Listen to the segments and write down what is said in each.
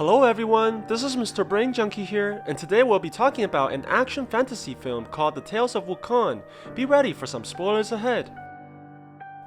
Hello everyone, this is Mr. Brain Junkie here, and today we'll be talking about an action fantasy film called The Tales of Wukong. Be ready for some spoilers ahead.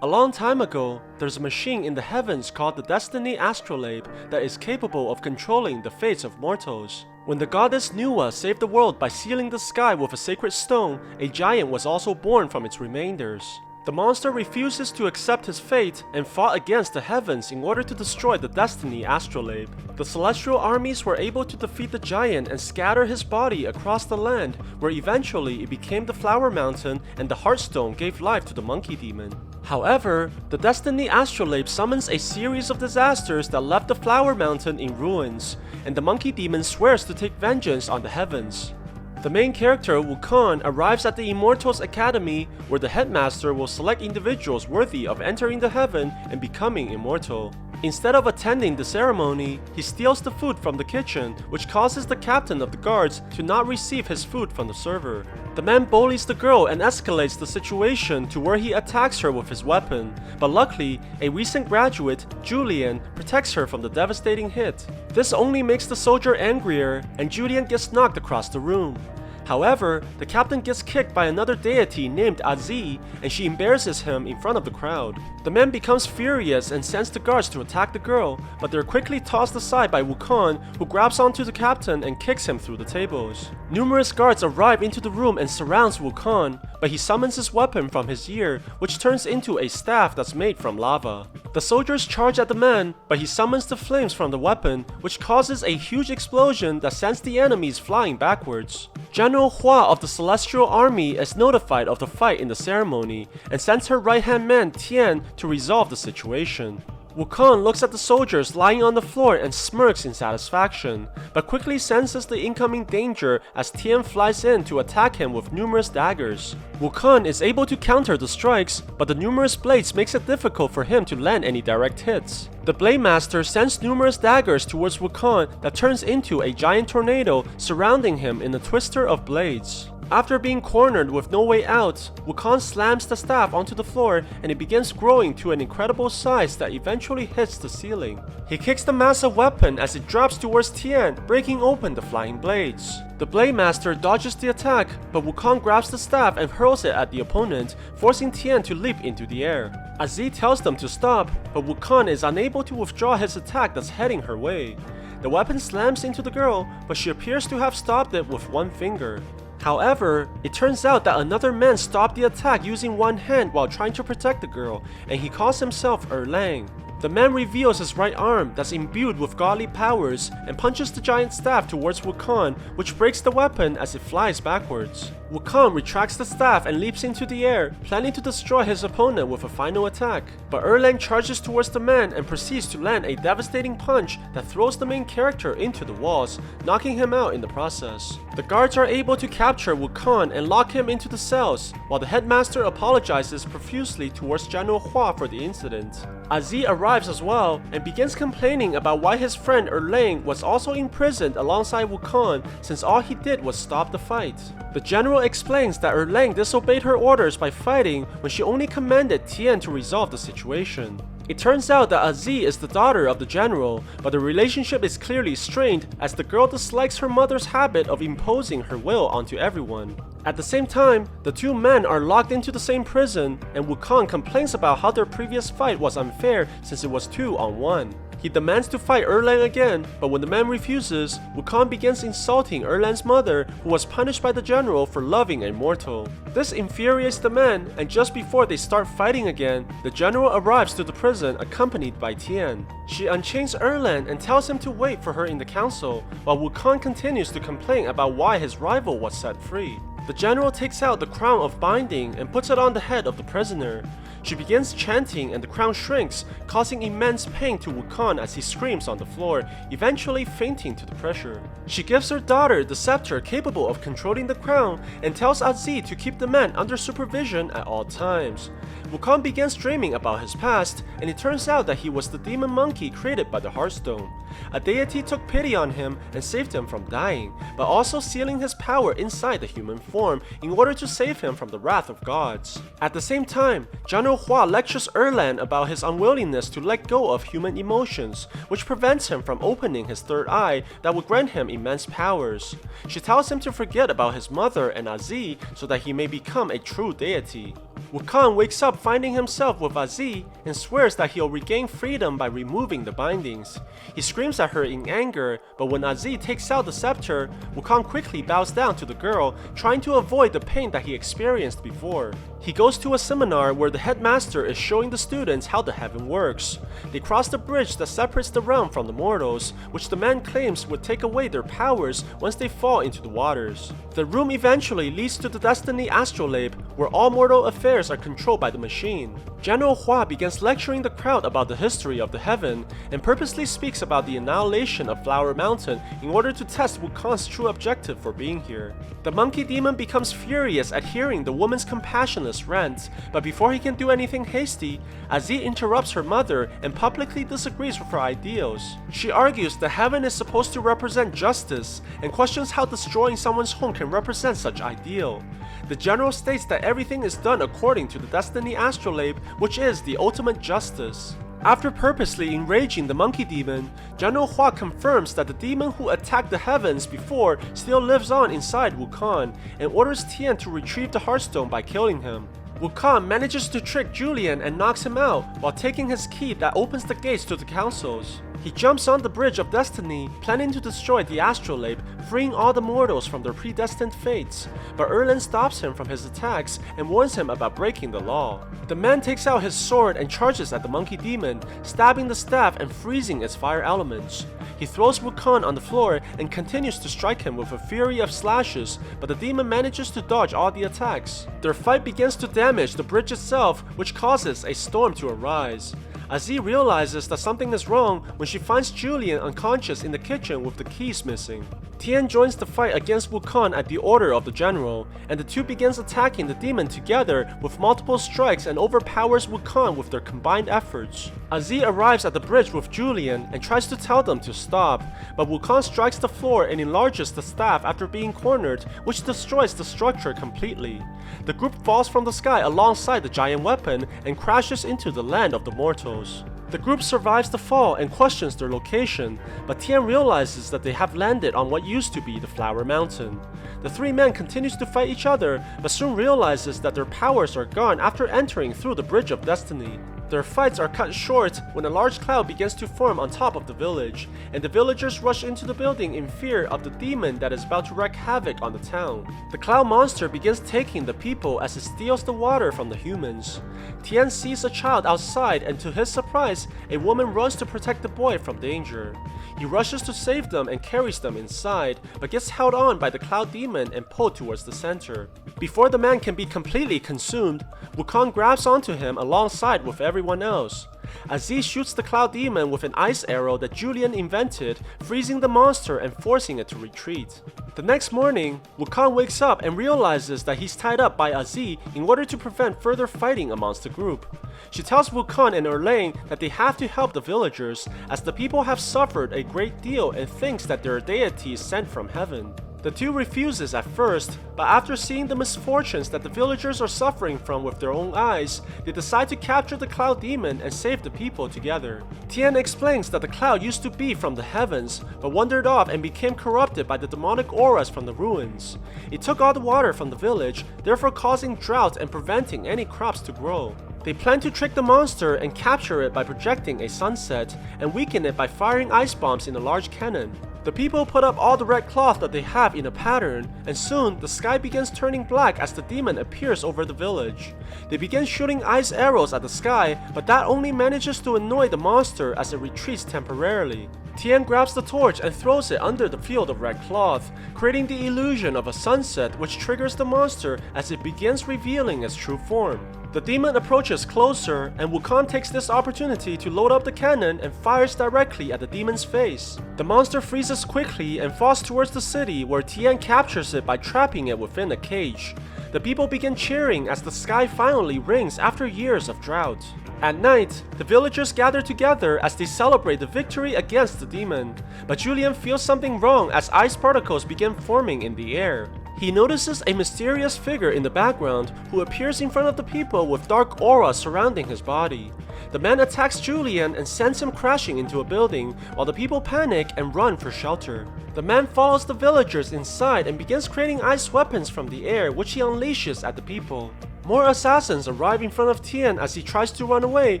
A long time ago, there's a machine in the heavens called the Destiny astrolabe that is capable of controlling the fates of mortals. When the goddess Nuwa saved the world by sealing the sky with a sacred stone, a giant was also born from its remainders. The monster refuses to accept his fate and fought against the heavens in order to destroy the Destiny astrolabe. The celestial armies were able to defeat the giant and scatter his body across the land, where eventually it became the Flower Mountain and the Heartstone gave life to the monkey demon. However, the Destiny astrolabe summons a series of disasters that left the Flower Mountain in ruins, and the monkey demon swears to take vengeance on the heavens. The main character, Wukong, arrives at the Immortals Academy, where the headmaster will select individuals worthy of entering the heaven and becoming immortal. Instead of attending the ceremony, he steals the food from the kitchen, which causes the captain of the guards to not receive his food from the server. The man bullies the girl and escalates the situation to where he attacks her with his weapon, but luckily, a recent graduate, Julian, protects her from the devastating hit. This only makes the soldier angrier, and Julian gets knocked across the room. However, the captain gets kicked by another deity named Azi, and she embarrasses him in front of the crowd. The man becomes furious and sends the guards to attack the girl, but they're quickly tossed aside by Wukong, who grabs onto the captain and kicks him through the tables. Numerous guards arrive into the room and surrounds Wukong, but he summons his weapon from his ear, which turns into a staff that's made from lava. The soldiers charge at the man, but he summons the flames from the weapon, which causes a huge explosion that sends the enemies flying backwards. General Hua of the Celestial Army is notified of the fight in the ceremony, and sends her right-hand man Tian to resolve the situation. Wukong looks at the soldiers lying on the floor and smirks in satisfaction, but quickly senses the incoming danger as Tian flies in to attack him with numerous daggers. Wukong is able to counter the strikes, but the numerous blades makes it difficult for him to land any direct hits. The Blade Master sends numerous daggers towards Wukong that turns into a giant tornado surrounding him in a twister of blades. After being cornered with no way out, Wukong slams the staff onto the floor and it begins growing to an incredible size that eventually hits the ceiling. He kicks the massive weapon as it drops towards Tian, breaking open the flying blades. The Blade Master dodges the attack, but Wukong grabs the staff and hurls it at the opponent, forcing Tian to leap into the air. Azi tells them to stop, but Wukong is unable to withdraw his attack that's heading her way. The weapon slams into the girl, but she appears to have stopped it with one finger. However, it turns out that another man stopped the attack using one hand while trying to protect the girl, and he calls himself Erlang. The man reveals his right arm that's imbued with godly powers and punches the giant staff towards Wukong, which breaks the weapon as it flies backwards. Wukong retracts the staff and leaps into the air, planning to destroy his opponent with a final attack. But Erlang charges towards the man and proceeds to land a devastating punch that throws the main character into the walls, knocking him out in the process. The guards are able to capture Wukong and lock him into the cells, while the headmaster apologizes profusely towards General Hua for the incident. Azi arrives as well and begins complaining about why his friend Erlang was also imprisoned alongside Wukong since all he did was stop the fight. The general explains that Erlang disobeyed her orders by fighting when she only commanded Tian to resolve the situation. It turns out that Azi is the daughter of the general, but the relationship is clearly strained as the girl dislikes her mother's habit of imposing her will onto everyone. At the same time, the two men are locked into the same prison, and Wukong complains about how their previous fight was unfair since it was 2-on-1. He demands to fight Erlang again, but when the man refuses, Wukong begins insulting Erlang's mother, who was punished by the general for loving a mortal. This infuriates the man, and just before they start fighting again, the general arrives to the prison accompanied by Tian. She unchains Erlang and tells him to wait for her in the council, while Wukong continues to complain about why his rival was set free. The general takes out the crown of binding and puts it on the head of the prisoner. She begins chanting and the crown shrinks, causing immense pain to Wukong as he screams on the floor, eventually fainting to the pressure. She gives her daughter the scepter capable of controlling the crown and tells Azi to keep the man under supervision at all times. Wukong begins dreaming about his past, and it turns out that he was the demon monkey created by the Hearthstone. A deity took pity on him and saved him from dying, but also sealing his power inside the human form in order to save him from the wrath of gods. At the same time, General Hua lectures Erlang about his unwillingness to let go of human emotions, which prevents him from opening his third eye that would grant him immense powers. She tells him to forget about his mother and Aziz so that he may become a true deity. Wukong wakes up finding himself with Aziz and swears that he'll regain freedom by removing the bindings. He screams at her in anger, but when Aziz takes out the scepter, Wukong quickly bows down to the girl, trying to avoid the pain that he experienced before. He goes to a seminar where the headmaster is showing the students how the heaven works. They cross the bridge that separates the realm from the mortals, which the man claims would take away their powers once they fall into the waters. The room eventually leads to the Destiny astrolabe, where all mortal affairs are controlled by the machine. General Hua begins lecturing the crowd about the history of the heaven, and purposely speaks about the annihilation of Flower Mountain in order to test Wukong's true objective for being here. The monkey demon becomes furious at hearing the woman's compassionless rant, but before he can do anything hasty, Aziz interrupts her mother and publicly disagrees with her ideals. She argues that heaven is supposed to represent justice, and questions how destroying someone's home can represent such ideal. The general states that everything is done according to the Destiny astrolabe, which is the ultimate justice. After purposely enraging the monkey demon, General Hua confirms that the demon who attacked the heavens before still lives on inside Wukong, and orders Tian to retrieve the Hearthstone by killing him. Wukong manages to trick Julian and knocks him out while taking his key that opens the gates to the councils. He jumps on the Bridge of Destiny, planning to destroy the astrolabe, freeing all the mortals from their predestined fates, but Erlang stops him from his attacks and warns him about breaking the law. The man takes out his sword and charges at the monkey demon, stabbing the staff and freezing its fire elements. He throws Wukong on the floor and continues to strike him with a fury of slashes, but the demon manages to dodge all the attacks. Their fight begins to damage the bridge itself, which causes a storm to arise. Aziz realizes that something is wrong when she finds Julian unconscious in the kitchen with the keys missing. Tian joins the fight against Wukong at the order of the general, and the two begins attacking the demon together with multiple strikes and overpowers Wukong with their combined efforts. Aziz arrives at the bridge with Julian and tries to tell them to stop, but Wukong strikes the floor and enlarges the staff after being cornered, which destroys the structure completely. The group falls from the sky alongside the giant weapon and crashes into the land of the mortals. The group survives the fall and questions their location, but Tian realizes that they have landed on what used to be the Flower Mountain. The three men continue to fight each other, but soon realizes that their powers are gone after entering through the Bridge of Destiny. Their fights are cut short when a large cloud begins to form on top of the village, and the villagers rush into the building in fear of the demon that is about to wreak havoc on the town. The cloud monster begins taking the people as it steals the water from the humans. Tian sees a child outside, and to his surprise, a woman runs to protect the boy from danger. He rushes to save them and carries them inside, but gets held on by the cloud demon and pulled towards the center. Before the man can be completely consumed, Wukong grabs onto him alongside with everyone else. Aziz shoots the cloud demon with an ice arrow that Julian invented, freezing the monster and forcing it to retreat. The next morning, Wukong wakes up and realizes that he's tied up by Aziz in order to prevent further fighting amongst the group. She tells Wukong and Erlang that they have to help the villagers, as the people have suffered a great deal and thinks that their deity is sent from heaven. The two refuses at first, but after seeing the misfortunes that the villagers are suffering from with their own eyes, they decide to capture the cloud demon and save the people together. Tian explains that the cloud used to be from the heavens, but wandered off and became corrupted by the demonic auras from the ruins. It took all the water from the village, therefore causing drought and preventing any crops to grow. They plan to trick the monster and capture it by projecting a sunset, and weaken it by firing ice bombs in a large cannon. The people put up all the red cloth that they have in a pattern, and soon the sky begins turning black as the demon appears over the village. They begin shooting ice arrows at the sky, but that only manages to annoy the monster as it retreats temporarily. Tian grabs the torch and throws it under the field of red cloth, creating the illusion of a sunset, which triggers the monster as it begins revealing its true form. The demon approaches closer, and Wukong takes this opportunity to load up the cannon and fires directly at the demon's face. The monster freezes quickly and falls towards the city, where Tian captures it by trapping it within a cage. The people begin cheering as the sky finally rains after years of drought. At night, the villagers gather together as they celebrate the victory against the demon. But Julian feels something wrong as ice particles begin forming in the air. He notices a mysterious figure in the background who appears in front of the people with dark aura surrounding his body. The man attacks Julian and sends him crashing into a building while the people panic and run for shelter. The man follows the villagers inside and begins creating ice weapons from the air, which he unleashes at the people. More assassins arrive in front of Tian as he tries to run away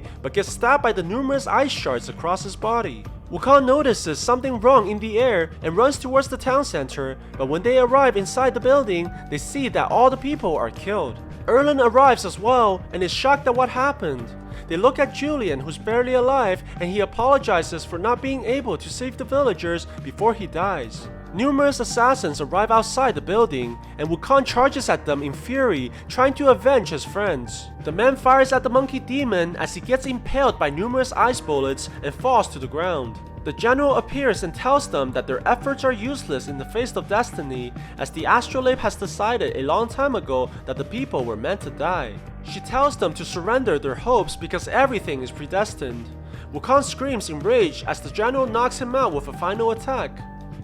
but gets stabbed by the numerous ice shards across his body. Wukong notices something wrong in the air and runs towards the town center, but when they arrive inside the building, they see that all the people are killed. Erlang arrives as well and is shocked at what happened. They look at Julian, who's barely alive, and he apologizes for not being able to save the villagers before he dies. Numerous assassins arrive outside the building, and Wukong charges at them in fury, trying to avenge his friends. The man fires at the monkey demon as he gets impaled by numerous ice bullets and falls to the ground. The general appears and tells them that their efforts are useless in the face of destiny, as the astrolabe has decided a long time ago that the people were meant to die. She tells them to surrender their hopes because everything is predestined. Wukong screams in rage as the general knocks him out with a final attack.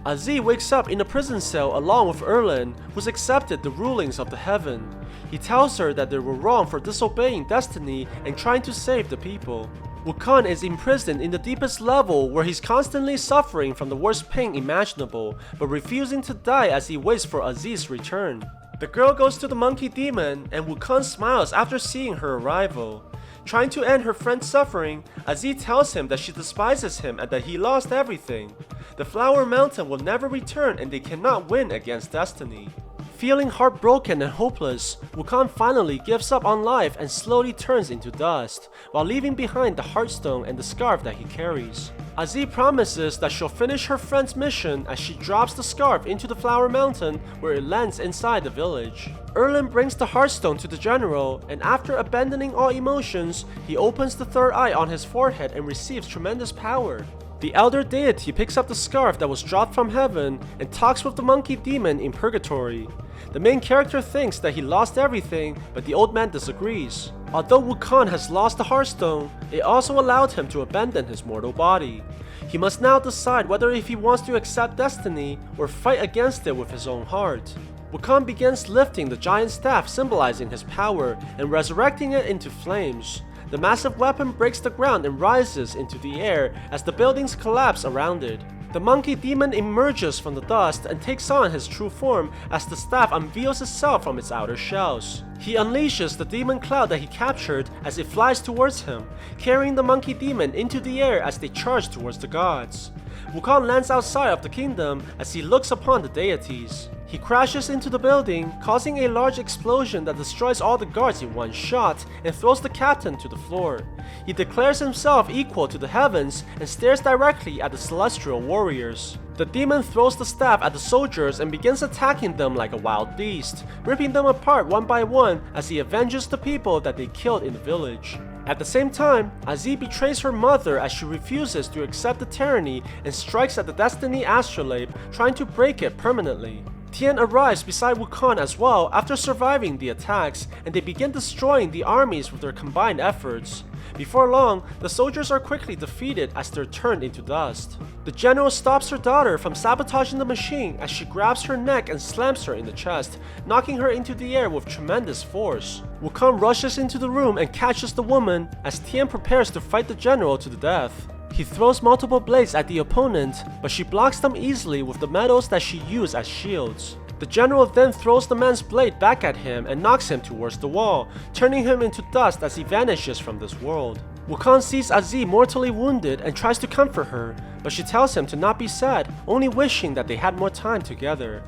Aziz wakes up in a prison cell along with Erlang, who's accepted the rulings of the heaven. He tells her that they were wrong for disobeying destiny and trying to save the people. Wukong is imprisoned in the deepest level where he's constantly suffering from the worst pain imaginable, but refusing to die as he waits for Aziz's return. The girl goes to the monkey demon and Wukong smiles after seeing her arrival. Trying to end her friend's suffering, Aziz tells him that she despises him and that he lost everything. The Flower Mountain will never return and they cannot win against destiny. Feeling heartbroken and hopeless, Wukong finally gives up on life and slowly turns into dust, while leaving behind the Heartstone and the scarf that he carries. Aziz promises that she'll finish her friend's mission as she drops the scarf into the Flower Mountain where it lands inside the village. Erlang brings the Heartstone to the general, and after abandoning all emotions, he opens the third eye on his forehead and receives tremendous power. The elder deity picks up the scarf that was dropped from heaven and talks with the monkey demon in purgatory. The main character thinks that he lost everything, but the old man disagrees. Although Wukong has lost the Heartstone, it also allowed him to abandon his mortal body. He must now decide whether if he wants to accept destiny or fight against it with his own heart. Wukong begins lifting the giant staff symbolizing his power and resurrecting it into flames. The massive weapon breaks the ground and rises into the air as the buildings collapse around it. The monkey demon emerges from the dust and takes on his true form as the staff unveils itself from its outer shells. He unleashes the demon cloud that he captured as it flies towards him, carrying the monkey demon into the air as they charge towards the gods. Wukong lands outside of the kingdom as he looks upon the deities. He crashes into the building, causing a large explosion that destroys all the guards in one shot and throws the captain to the floor. He declares himself equal to the heavens and stares directly at the celestial warriors. The demon throws the staff at the soldiers and begins attacking them like a wild beast, ripping them apart one by one as he avenges the people that they killed in the village. At the same time, Aziz betrays her mother as she refuses to accept the tyranny and strikes at the Destiny astrolabe, trying to break it permanently. Tian arrives beside Wukong as well after surviving the attacks, and they begin destroying the armies with their combined efforts. Before long, the soldiers are quickly defeated as they're turned into dust. The general stops her daughter from sabotaging the machine as she grabs her neck and slams her in the chest, knocking her into the air with tremendous force. Wukong rushes into the room and catches the woman as Tian prepares to fight the general to the death. He throws multiple blades at the opponent, but she blocks them easily with the metals that she used as shields. The general then throws the man's blade back at him and knocks him towards the wall, turning him into dust as he vanishes from this world. Wukong sees Aziz mortally wounded and tries to comfort her, but she tells him to not be sad, only wishing that they had more time together.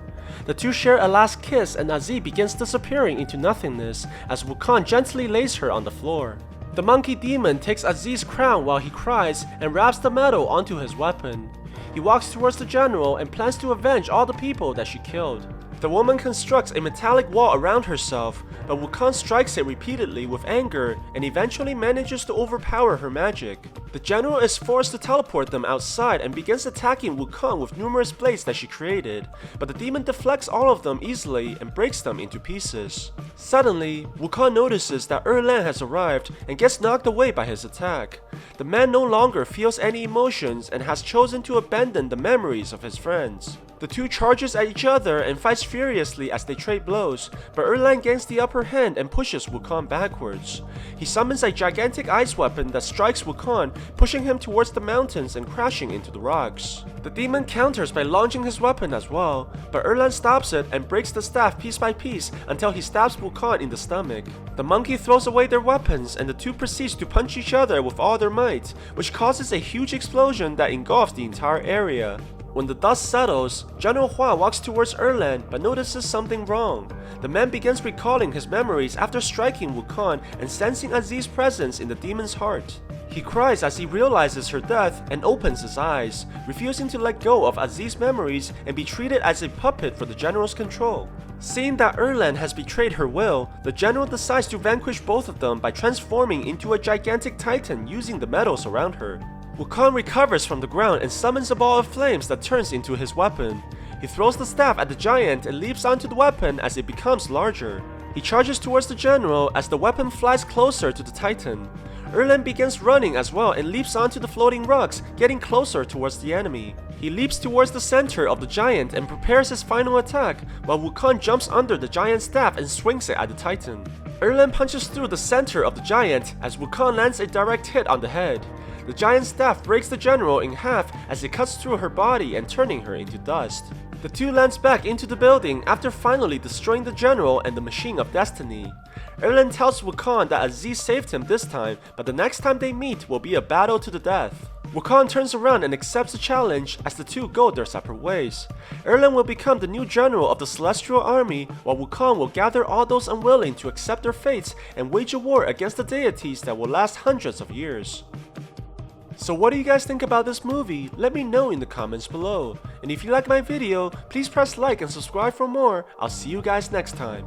The two share a last kiss and Aziz begins disappearing into nothingness as Wukong gently lays her on the floor. The monkey demon takes Aziz's crown while he cries and wraps the metal onto his weapon. He walks towards the general and plans to avenge all the people that she killed. The woman constructs a metallic wall around herself, but Wukong strikes it repeatedly with anger and eventually manages to overpower her magic. The general is forced to teleport them outside and begins attacking Wukong with numerous blades that she created, but the demon deflects all of them easily and breaks them into pieces. Suddenly, Wukong notices that Erlang has arrived and gets knocked away by his attack. The man no longer feels any emotions and has chosen to abandon the memories of his friends. The two charges at each other and fights furiously as they trade blows, but Erlang gains the upper hand and pushes Wukong backwards. He summons a gigantic ice weapon that strikes Wukong, pushing him towards the mountains and crashing into the rocks. The demon counters by launching his weapon as well, but Erlang stops it and breaks the staff piece by piece until he stabs Wukong in the stomach. The monkey throws away their weapons and the two proceed to punch each other with all their might, which causes a huge explosion that engulfs the entire area. When the dust settles, General Hua walks towards Erlang but notices something wrong. The man begins recalling his memories after striking Wukong and sensing Aziz's presence in the demon's heart. He cries as he realizes her death and opens his eyes, refusing to let go of Aziz's memories and be treated as a puppet for the general's control. Seeing that Erlang has betrayed her will, the general decides to vanquish both of them by transforming into a gigantic titan using the metals around her. Wukong recovers from the ground and summons a ball of flames that turns into his weapon. He throws the staff at the giant and leaps onto the weapon as it becomes larger. He charges towards the general as the weapon flies closer to the titan. Erlang begins running as well and leaps onto the floating rocks, getting closer towards the enemy. He leaps towards the center of the giant and prepares his final attack, while Wukong jumps under the giant's staff and swings it at the titan. Erlang punches through the center of the giant as Wukong lands a direct hit on the head. The giant's staff breaks the general in half as it cuts through her body and turning her into dust. The two lands back into the building after finally destroying the general and the machine of destiny. Erlang tells Wukong that Aziz saved him this time, but the next time they meet will be a battle to the death. Wukong turns around and accepts the challenge as the two go their separate ways. Erlang will become the new general of the Celestial Army, while Wukong will gather all those unwilling to accept their fates and wage a war against the deities that will last hundreds of years. So what do you guys think about this movie? Let me know in the comments below. And if you like my video, please press like and subscribe for more. I'll see you guys next time.